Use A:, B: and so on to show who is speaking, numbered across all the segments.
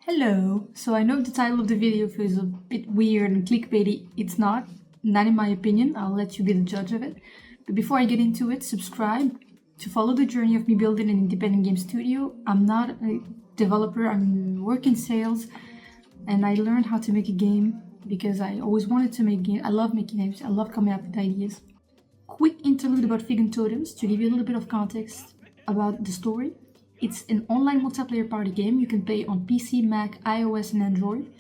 A: Hello! So I know the title of the video feels a bit weird and clickbaity. It's not in my opinion. I'll let you be the judge of it. But before I get into it, subscribe to follow the journey of me building an independent game studio. I'm not a developer, I'm working sales, and I learned how to make a game because I always wanted to make games. I love making games, I love coming up with ideas. Quick interlude about Fig and Totems to give you a little bit of context about the story. It's an online multiplayer party game you can play on PC, Mac, iOS and Android.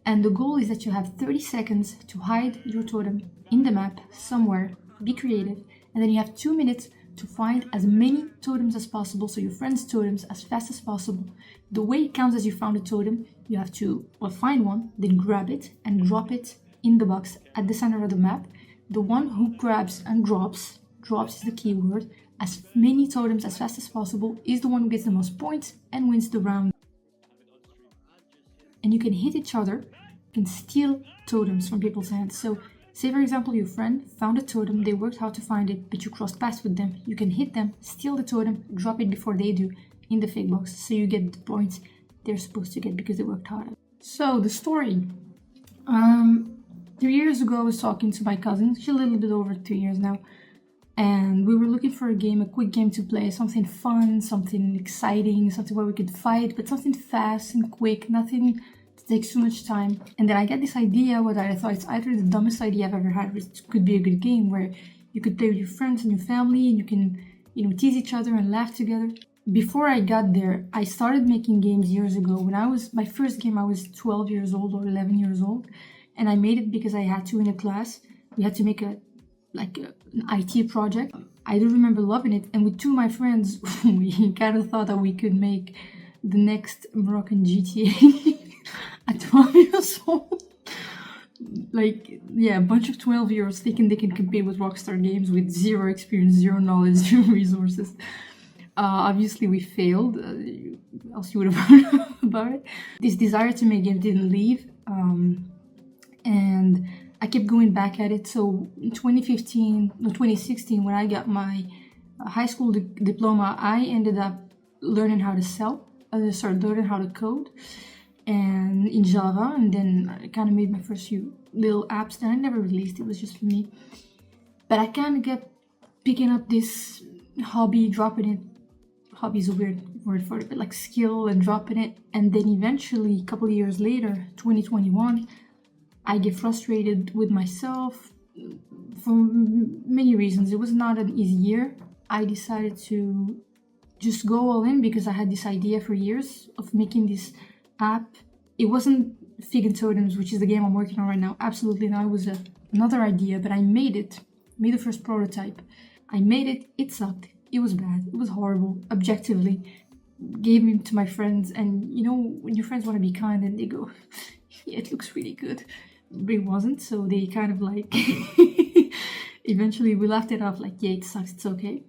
A: And the goal is that you have 30 seconds to hide your totem in the map somewhere, be creative, and then you have 2 minutes to find as many totems as possible, so your friends' totems, as fast as possible. The way it counts as you found a totem, you have to find one, then grab it and drop it in the box at the center of the map. The one who grabs and drops is the keyword, as many totems as fast as possible is the one who gets the most points and wins the round. And you can hit each other, you can steal totems from people's hands. So say for example your friend found a totem, they worked hard to find it, but you crossed paths with them. You can hit them, steal the totem, drop it before they do in the fake box, so you get the points they're supposed to get because they worked hard. So the story. 3 years ago I was talking to my cousin, she's a little bit over 2 years now, and we were looking for a quick game to play, something fun, something exciting, something where we could fight, but something fast and quick, nothing that takes too much time. And then I get this idea, what I thought it's either the dumbest idea I've ever had, which could be a good game where you could play with your friends and your family and you can, tease each other and laugh together. Before I got there, I started making games years ago. My first game, I was 12 years old or 11 years old, and I made it because I had to in a class. We had to make an IT project. I do remember loving it, and with two of my friends, we kind of thought that we could make the next Moroccan GTA at 12 years old. A bunch of 12-year-olds thinking they can compete with Rockstar Games with zero experience, zero knowledge, zero resources. Obviously we failed, else you would have heard about it. This desire to make games didn't leave, and I kept going back at it. So in 2016, when I got my high school diploma, I ended up learning how to learning how to code and in Java, and then I kind of made my first few little apps that I never released. It was just for me. But I kind of kept picking up this hobby, dropping it. Hobby is a weird word for it, but like skill, and dropping it. And then eventually, a couple of years later, 2021, I get frustrated with myself for many reasons. It was not an easy year. I decided to just go all in because I had this idea for years of making this app. It wasn't Fig and Totems, which is the game I'm working on right now. Absolutely not. It was another idea, but I made the first prototype. I made it. It sucked. It was bad. It was horrible, objectively. Gave it to my friends, and when your friends want to be kind and they go, yeah, it looks really good. But it wasn't, so they kind of eventually we laughed it off like, yeah, it sucks, it's okay.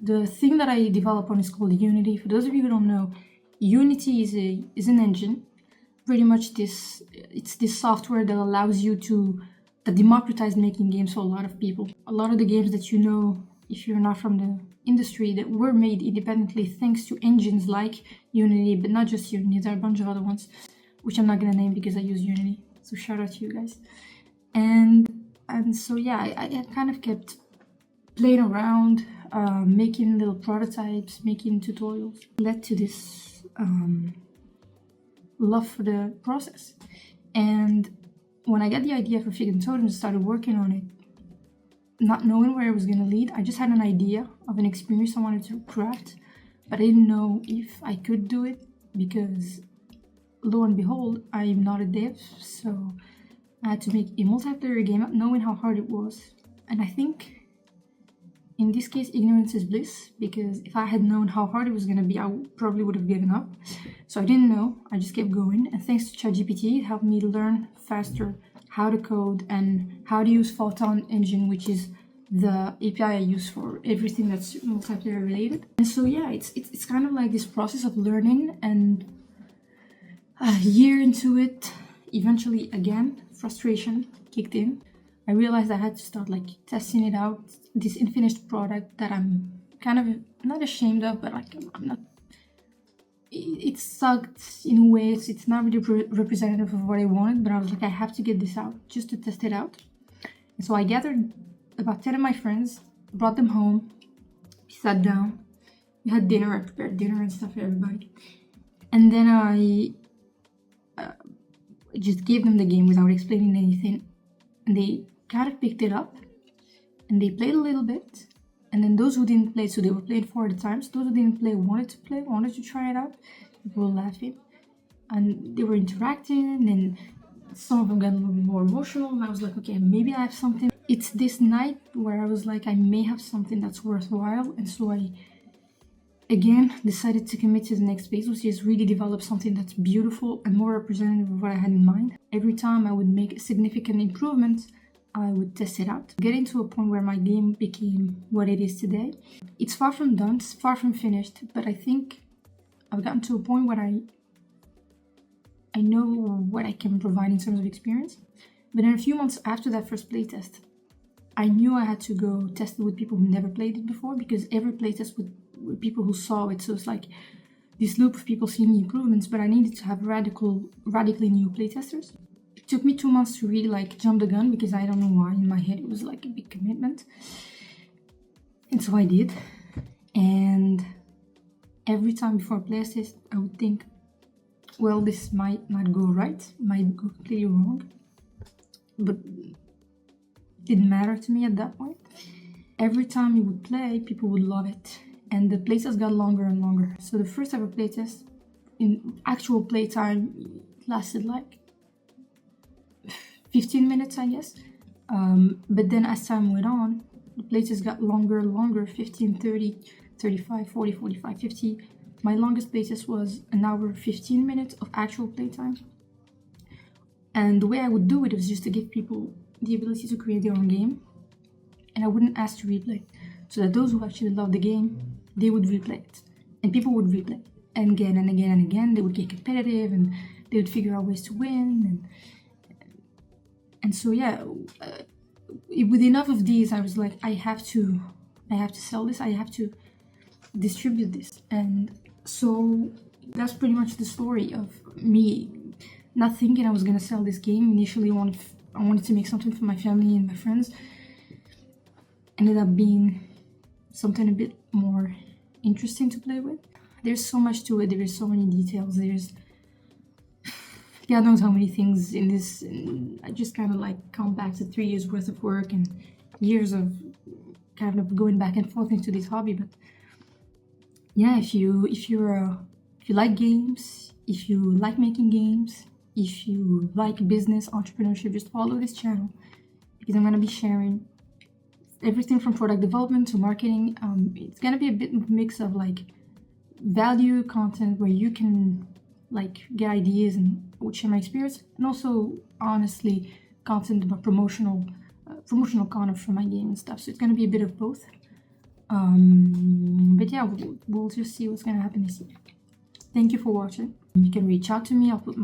A: The thing that I develop on is called Unity. For those of you who don't know, Unity is an engine. Pretty much it's this software that allows you that democratized making games for a lot of people. A lot of the games that if you're not from the industry, that were made independently thanks to engines like Unity, but not just Unity, there are a bunch of other ones, which I'm not gonna name because I use Unity. So shout out to you guys. And so yeah, I kind of kept playing around, making little prototypes, making tutorials. Led to this love for the process. And when I got the idea for Fig and Totems, started working on it, not knowing where it was gonna lead. I just had an idea of an experience I wanted to craft, but I didn't know if I could do it because, lo and behold, I'm not a dev, so I had to make a multiplayer game, not knowing how hard it was. And I think in this case, ignorance is bliss, because if I had known how hard it was going to be, I probably would have given up. So I didn't know, I just kept going. And thanks to ChatGPT, it helped me learn faster how to code and how to use Photon Engine, which is the API I use for everything that's multiplayer related. And so yeah, it's kind of like this process of learning, and a year into it, eventually again, frustration kicked in. I realized I had to start testing it out, this unfinished product that I'm kind of not ashamed of, but I'm not it sucked in a way. It's not really representative of what I wanted, but I was like, I have to get this out just to test it out. And so I gathered about 10 of my friends, brought them home, we sat down, we had dinner, I prepared dinner and stuff for everybody. And then I just gave them the game without explaining anything. And they kind of picked it up and they played a little bit. And then those who didn't play, so they were playing 4 at a time. So those who didn't play wanted to try it out. People were laughing. And they were interacting, and some of them got a little bit more emotional. And I was like, okay, maybe I have something. It's this night where I was like, I may have something that's worthwhile. And so I, again, decided to commit to the next phase, which is really develop something that's beautiful and more representative of what I had in mind. Every time I would make a significant improvement, I would test it out, getting to a point where my game became what it is today. It's far from done, it's far from finished, but I think I've gotten to a point where I know what I can provide in terms of experience. But then a few months after that first playtest, I knew I had to go test it with people who never played it before, because every playtest with people who saw it, so it's like this loop of people seeing the improvements, but I needed to have radically new playtesters. It took me 2 months to really like jump the gun, because I don't know why in my head it was like a big commitment. And so I did. And every time before a playtest, I would think, well, this might not go right, might go completely wrong. But it didn't matter to me at that point. Every time you would play, people would love it. And the playtest got longer and longer. So the first ever playtest, in actual playtime, lasted like 15 minutes, I guess. But then as time went on, the playtest got longer and longer, 15, 30, 35, 40, 45, 50. My longest playtest was an hour, 15 minutes of actual playtime. And the way I would do it was just to give people the ability to create their own game. And I wouldn't ask to replay. So that those who actually love the game, they would replay it. And people would replay it. And again and again and again. They would get competitive and they would figure out ways to win. And so, yeah, with enough of these, I was like, I have to sell this. I have to distribute this. And so that's pretty much the story of me not thinking I was going to sell this game. Initially, I wanted to make something for my family and my friends. Ended up being something a bit more interesting to play with. There's so much to it. There's so many details. There's God knows how many things in this. And I just kind of like count back to 3 years worth of work and years of kind of going back and forth into this hobby. But yeah, if you like games, if you like making games, if you like business, entrepreneurship, just follow this channel, because I'm going to be sharing everything from product development to marketing. It's going to be a bit of a mix of like value content where you can like get ideas and share my experience, and also honestly content about promotional content from my game and stuff. So it's going to be a bit of both. But yeah, we'll just see what's going to happen this year. Thank you for watching. You can reach out to me. I'll put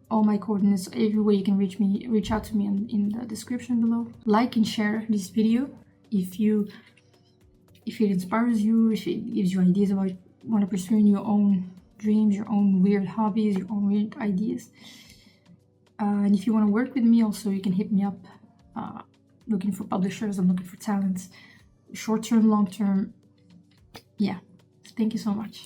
A: all my coordinates everywhere you can reach out to me in the description below. Like and share this video if it inspires you, if it gives you ideas about want to pursue your own dreams, your own weird hobbies, your own weird ideas. And if you want to work with me also, you can hit me up. Looking for publishers, I'm looking for talents, short term, long term. Yeah, thank you so much.